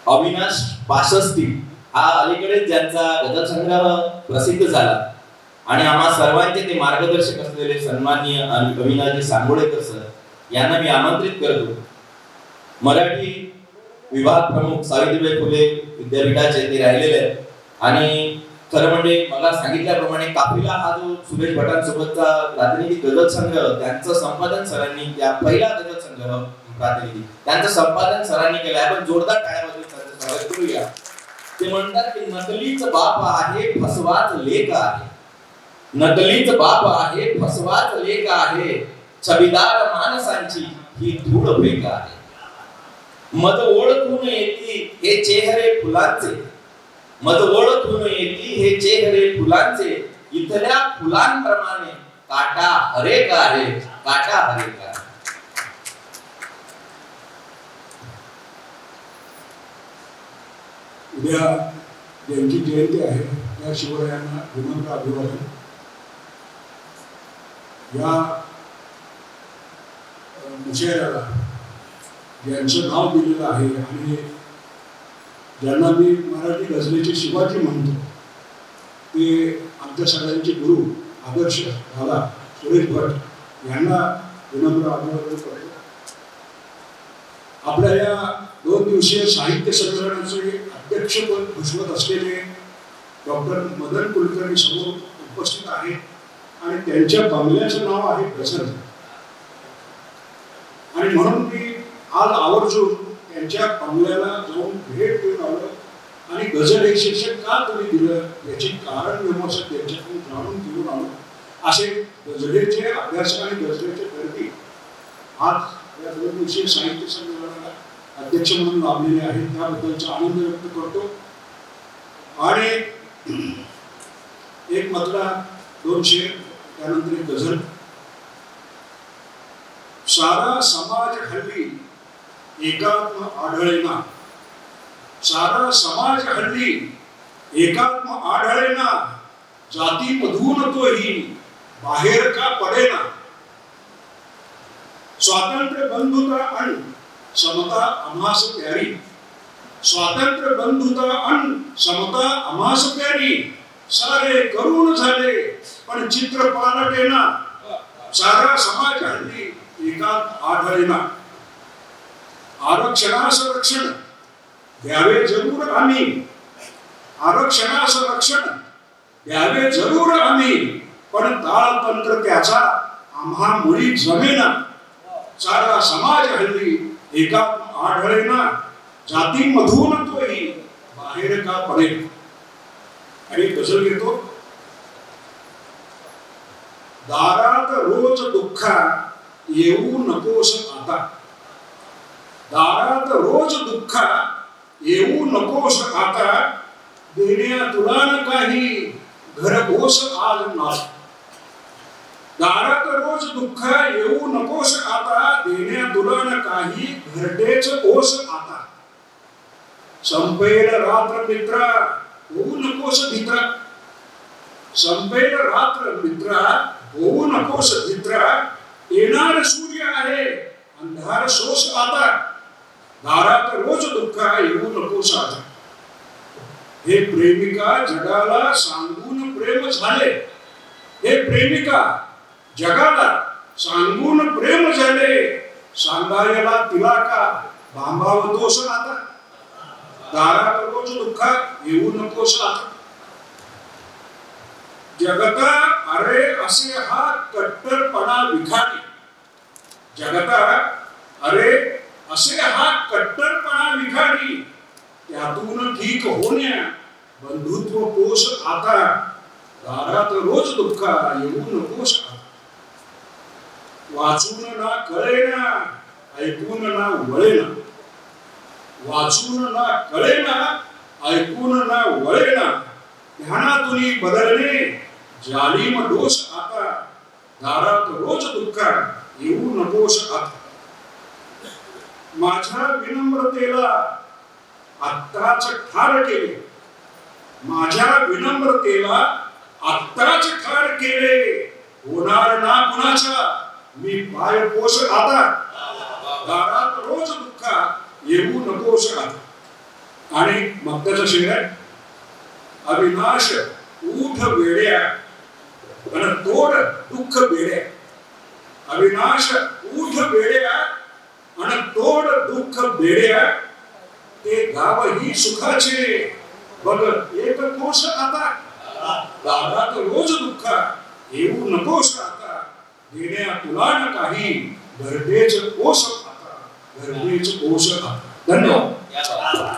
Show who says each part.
Speaker 1: अविनाश पाशस्ती हा अलीकडेच ज्यांचा गझल संग्रह प्रसिद्ध झाला आणि आम्हा सर्वांचे ते मार्गदर्शक असलेले सन्माननीय अविनाशजी सांगोळेकर सर यांना मी आमंत्रित करतो. मराठी विभाग प्रमुख सावित्रीबाई फुले विद्यापीठाचे ते राहिलेले आहेत आणि खरं म्हणजे मला सांगितल्याप्रमाणे काफिला हा जो सुरेश भटांसोबतचा प्रातिनिधिक गझल संग्रह त्यांचं संपादन सरांनी त्या पहिला गझल संग्रह प्रातिनिधिक त्यांचं संपादन सरांनी केलं. आपण जोरदार टाळ्या वाजवून स्वागत करूया. ते म्हणतात की नकलीच बाप आहे फसवाच लेक आहे, नकलीच बाप आहे फसवाच लेक आहे, छबीदार माणसांची ही धूळ फेक आहे. मज ओळखून येती हे चेहरे फुलांचे, मज ओळखून येती हे चेहरे फुलांचे, इथल्या फुलांप्रमाणे काटा हरेक आहे, काटा हरेक आहे.
Speaker 2: उद्या ज्यांची जयंती आहे त्या शिवरायांना विनम्र अभिवादन. या मुशायराला ज्यांचं नाव दिलेलं आहे आणि ज्यांना मी मराठी गझलेचे शिवाजी म्हणतो ते आमच्या सगळ्यांचे गुरु आदर्श दादा सुरेश भट यांना विनम्र अभिवादन करतो. आपल्या या 2 दिवसीय साहित्य संमेलनाचे अध्यक्षपद भूषवत असलेले डॉक्टर मदन कुलकर्णी समोर उपस्थित आहेत आणि त्यांच्या बंगल्याचं नाव आहे गझल. आणि म्हणून मी आज आवर्जून त्यांच्या बंगल्याला जाऊन भेट देऊन आलो आणि गझल हे शीर्षक का तुम्ही दिलं याची कारण विमर्शक त्यांच्याकडून जाणून घेऊन आलो. असे गझलेचे अभ्यासक आणि गझलेचे कर्ते आज या 2 दिवसीय साहित्य संमेलनाला अध्यक्ष म्हणून लाभलेले आहेत, त्याबद्दलचा आनंद व्यक्त करतो. आणि एक मतला 2 शेर, त्यानंतर एक गझल. सारा समाज हल्ली एकात्म आढळेना, सारा समाज हल्ली एकात्म आढळेना, जातीमधून तोही बाहेर का पडेना. स्वातंत्र्य बंधुता आणि समता आम्हास प्यारी, स्वातंत्र्य बंधुता आणि समता आम्हास प्यारी, सारे करून झाले पण चित्र पालटेना, सारा समाज हल्ली एकात आढळेना. आरक्षणास रक्षण द्यावे जरूर आम्ही, आरक्षणास रक्षण द्यावे जरूर आम्ही, पण ताळतंत्र त्याचा आम्हा मुळी जमेना. सारा समाज हल्ली एकात आढळेना, जातीमधून तोही बाहेर का पडेल. आणि गझल घेतो. दारात रोज दुःखा येऊ नकोस आता, दारात रोज दुःखा येऊ नकोस आता, देण्या तुला न काही घरघोस आज नाही. दारात रोज दुःख येऊ नकोस आता, देण्या तुला न काही घरटेच ओस आता. संपेल रात्र मित्रा होऊ नकोस भित्रा, संपेल रात्र मित्रा होऊ नकोस भित्रा, येणार सूर्य आहे अंधार सोस आता. दारात रोज दुःख येऊ नकोस आता. हे प्रेमिका जगाला सांगून प्रेम झाले, हे प्रेमिका जगाला सांगून प्रेम झाले, सांगायला तिला का भांबावतोस आता. दारात रोज दुःख येऊ नकोस आता. जगता अरे असे हा कट्टरपणा विखारी, जगता अरे असे हा कट्टरपणा विखारी, त्यातून ठीक होण्या बंधुत्व पोष आता. दारात रोज दुःख येऊ नकोस आता. वाचून ना कळेना ऐकून ना वळेना, वाचून ना कळेना ऐकून ना वळेना, ध्यानातून बदलणे जालिम दोष आता. दारात रोज दुःख येऊ नकोस आता. माझ्या विनम्रतेला आत्ताच ठार केले, माझ्या विनम्रतेला आत्ताच ठार केले, होणार ना कुणाचा मी पाय पोष आता. दारात रोज दुःख येऊ नकोस आता. आणि मग त्याचं शेर आहे, अविनाश उठ वेड्या आणि तोड दुःख बेड्या. अविनाश उठ वेड्या आणि तोड दुःख बेड्या, ते गावही सुखाचे बघ एक कोश आता. दारात रोज दुःख येऊ नकोस आता, देण्या तुला न काही गर्भेच कोश आता, गर्भेच कोश आता. धन्यवाद.
Speaker 1: या बाबा.